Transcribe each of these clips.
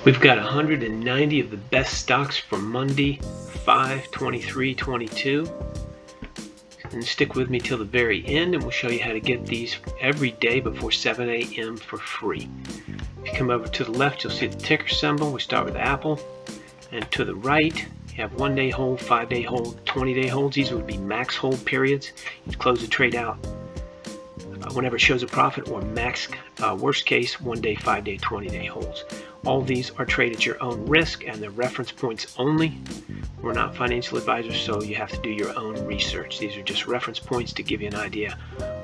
We've got 190 of the best stocks for Monday, 5/23/22. And stick with me till the very end, and we'll show you how to get these every day before 7 a.m. for free. If you come over to the left, you'll see the ticker symbol. We start with Apple, and to the right, you have 1-day hold, 5-day hold, 20-day holds. These would be max hold periods. You'd close the trade out whenever it shows a profit, or max, worst case, 1-day, 5-day, 20-day holds. All of these are traded at your own risk, and they're reference points only. We're not financial advisors, so you have to do your own research. These are just reference points to give you an idea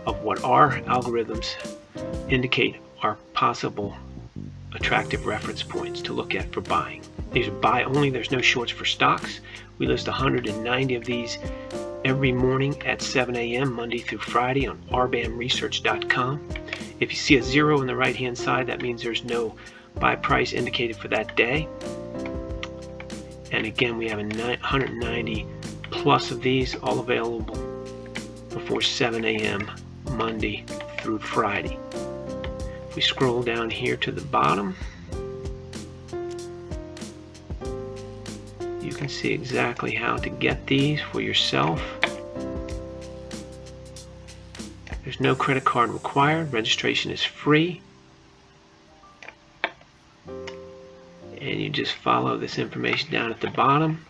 of what our algorithms indicate are possible attractive reference points to look at for buying. These are buy only. There's no shorts for stocks. We list 190 of these every morning at 7 a.m. Monday through Friday on RBAMResearch.com. If you see a 0 on the right hand side, that means there's no buy price indicated for that day. And again, we have 190 plus of these, all available before 7 a.m. Monday through Friday. If we scroll down here to the bottom, you can see exactly how to get these for yourself. There's no credit card required. Registration is free. And you just follow this information down at the bottom.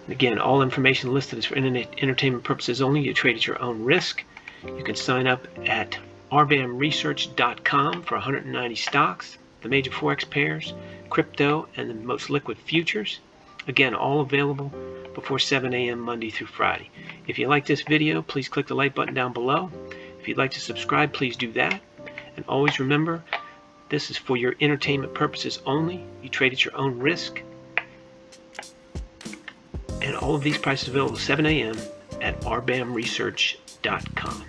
Again, all information listed is for entertainment purposes only. You trade at your own risk. You can sign up at RBAMResearch.com for 190 stocks, the major forex pairs, crypto, and the most liquid futures. Again, all available before 7 a.m. Monday through Friday. If you like this video, please click the like button down below. If you'd like to subscribe, please do that. And always remember, this is for your entertainment purposes only. You trade at your own risk. And all of these prices available at 7 a.m. at RBAMResearch.com.